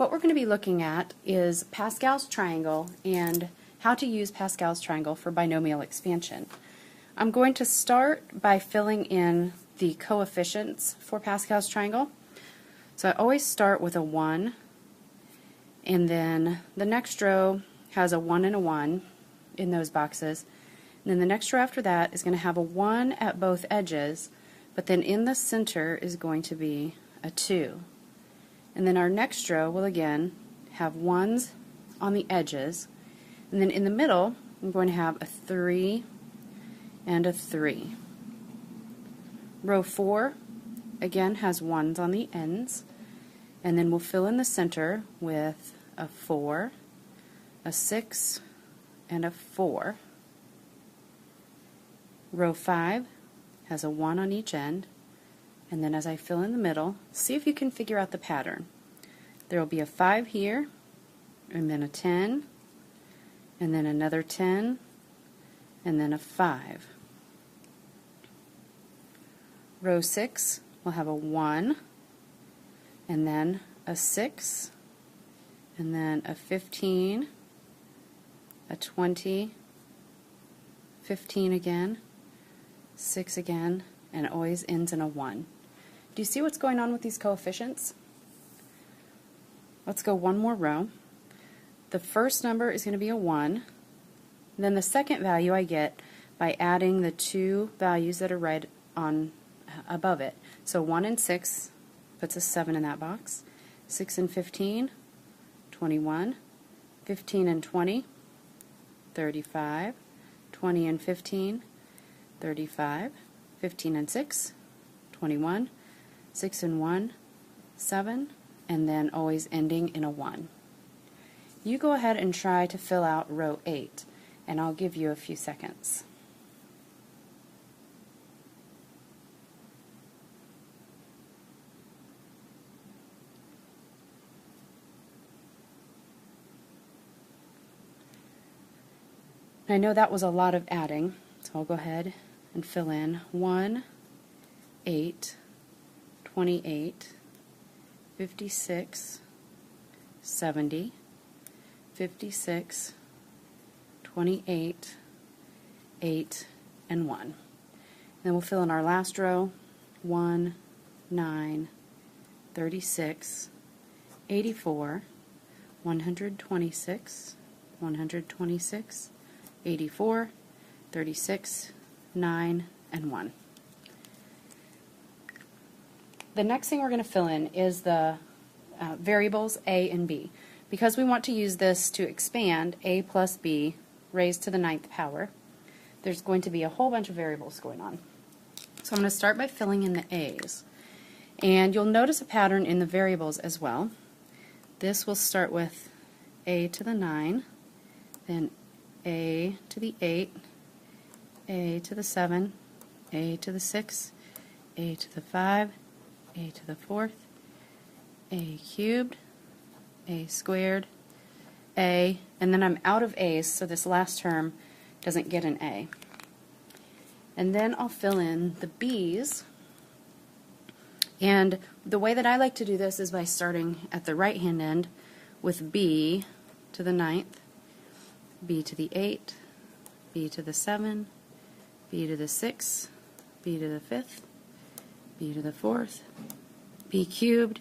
What we're going to be looking at is Pascal's triangle and how to use Pascal's triangle for binomial expansion. I'm going to start by filling in the coefficients for Pascal's triangle. So I always start with a 1, and then the next row has a 1 and a 1 in those boxes. And then the next row after that is going to have a 1 at both edges, but then in the center is going to be a 2. And then our next row will again have 1s on the edges, and then in the middle I'm going to have a 3 and a 3. Row 4 again has 1s on the ends, and then we'll fill in the center with a 4, a 6, and a 4. Row 5 has a 1 on each end, and then as I fill in the middle, see if you can figure out the pattern. There will be a 5 here, and then a 10, and then another 10, and then a 5. Row 6 will have a 1, and then a 6, and then a 15, a 20, 15 again, 6 again, and it always ends in a 1. Do you see what's going on with these coefficients? Let's go one more row. The first number is going to be a 1. Then the second value I get by adding the two values that are right on above it. So 1 and 6 puts a 7 in that box. 6 and 15, 21. 15 and 20, 35. 20 and 15, 35. 15 and 6, 21. 6 and 1, 7, and then always ending in a 1. You go ahead and try to fill out row 8, and I'll give you a few seconds. I know that was a lot of adding, so I'll go ahead and fill in 1, 8, 28, 56, 70, 56, 28, 8, and 1. Then we'll fill in our last row, 1, 9, 36, 84, 126, 126, 84, 36, 9, and 1. The next thing we're going to fill in is the variables a and b. Because we want to use this to expand a plus b raised to the 9th power, there's going to be a whole bunch of variables going on. So I'm going to start by filling in the a's. And you'll notice a pattern in the variables as well. This will start with a to the 9, then a to the 8, a to the 7, a to the 6, a to the 5, a to the 4th, a cubed, a squared, a, and then I'm out of a's, so this last term doesn't get an a. And then I'll fill in the b's, and the way that I like to do this is by starting at the right hand end with b to the 9th, b to the 8, b to the 7, b to the 6, b to the 5th, b to the 4th, b cubed,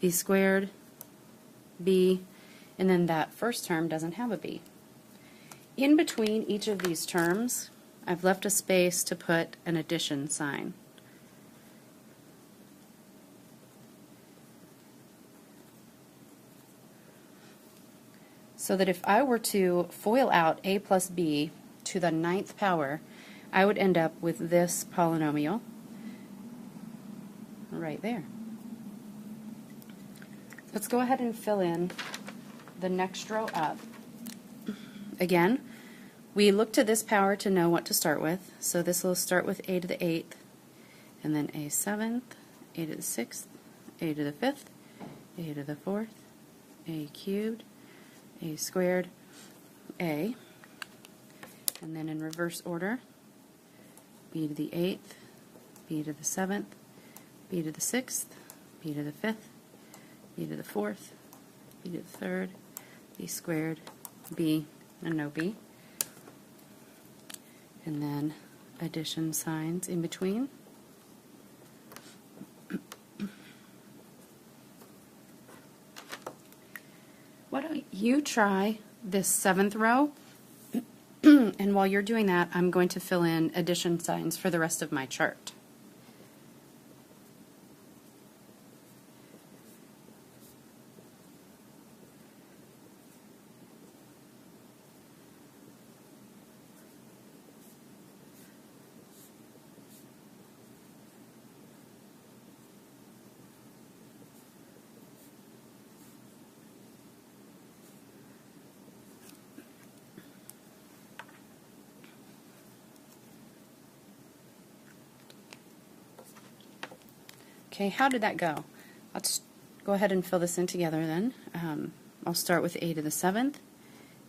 b squared, b, and then that first term doesn't have a b. In between each of these terms, I've left a space to put an addition sign. So that if I were to FOIL out a plus b to the 9th power, I would end up with this polynomial right there. Let's go ahead and fill in the next row up. Again, we look to this power to know what to start with, so this will start with a to the 8th, and then a 7th, a to the 6th, a to the 5th, a to the 4th, a cubed, a squared, a, and then in reverse order, b to the 8th, b to the 7th, b to the 6th, b to the 5th, b to the 4th, b to the third, b squared, b, and no b. And then addition signs in between. Why don't you try this 7th row, and while you're doing that, I'm going to fill in addition signs for the rest of my chart. Okay, how did that go? Let's go ahead and fill this in together then. I'll start with a to the 7th,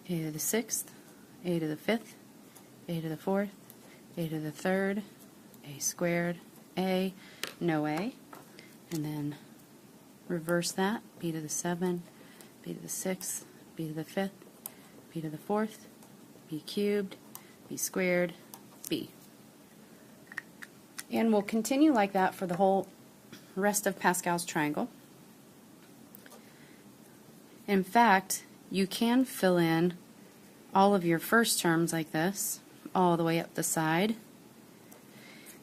a to the 6th, a to the 5th, a to the 4th, a to the 3rd, a squared, a, no a, and then reverse that, b to the 7, b to the 6th, b to the 5th, b to the 4th, b cubed, b squared, b. And we'll continue like that for the whole rest of Pascal's triangle. In fact, you can fill in all of your first terms like this, all the way up the side.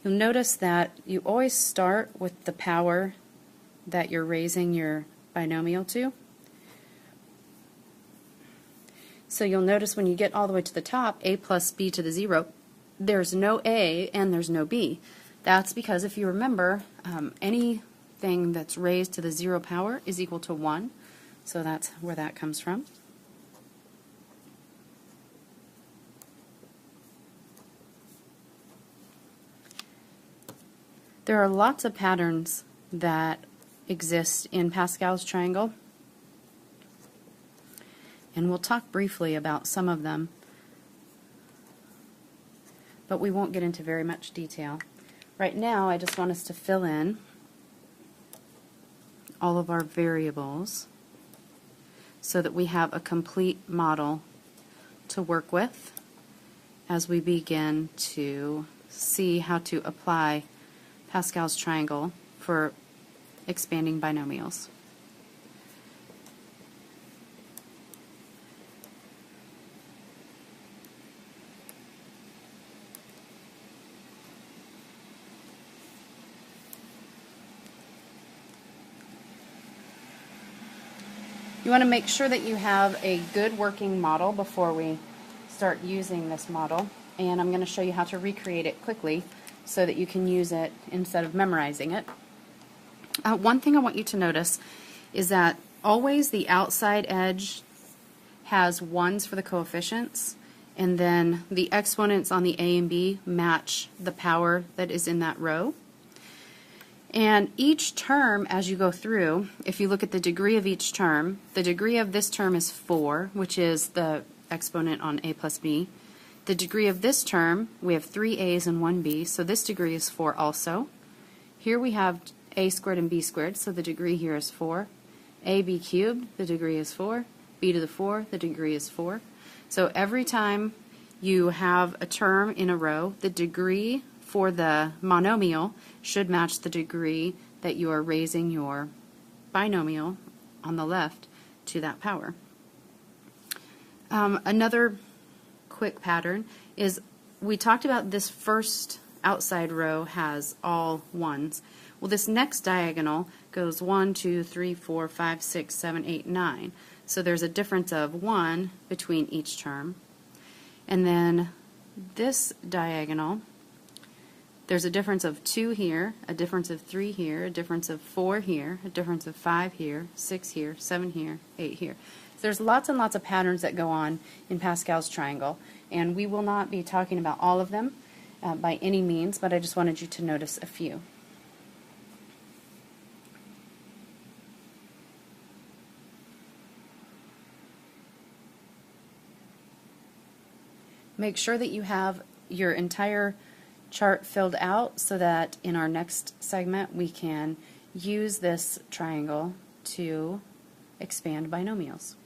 You'll notice that you always start with the power that you're raising your binomial to. So you'll notice when you get all the way to the top, a plus b to the 0, there's no a and there's no b. That's because if you remember, anything that's raised to the 0 power is equal to 1, so that's where that comes from. There are lots of patterns that exist in Pascal's triangle, and we'll talk briefly about some of them, but we won't get into very much detail. Right now, I just want us to fill in all of our variables so that we have a complete model to work with as we begin to see how to apply Pascal's triangle for expanding binomials. You want to make sure that you have a good working model before we start using this model, and I'm going to show you how to recreate it quickly so that you can use it instead of memorizing it. One thing I want you to notice is that always the outside edge has 1s for the coefficients, and then the exponents on the a and b match the power that is in that row. And each term, as you go through, if you look at the degree of each term, the degree of this term is 4, which is the exponent on a plus b. The degree of this term, we have 3 a's and 1 b, so this degree is 4 also. Here we have a squared and b squared, so the degree here is 4. ab cubed, the degree is 4. b to the 4, the degree is 4. So every time you have a term in a row, the degree for the monomial should match the degree that you are raising your binomial on the left to that power. Another quick pattern is we talked about this first outside row has all 1s. Well, this next diagonal goes 1, 2, 3, 4, 5, 6, 7, 8, 9. So there's a difference of 1 between each term. And then this diagonal, there's a difference of 2 here, a difference of 3 here, a difference of 4 here, a difference of 5 here, 6 here, 7 here, 8 here. So there's lots and lots of patterns that go on in Pascal's triangle, and we will not be talking about all of them by any means, but I just wanted you to notice a few. Make sure that you have your entire chart filled out so that in our next segment we can use this triangle to expand binomials.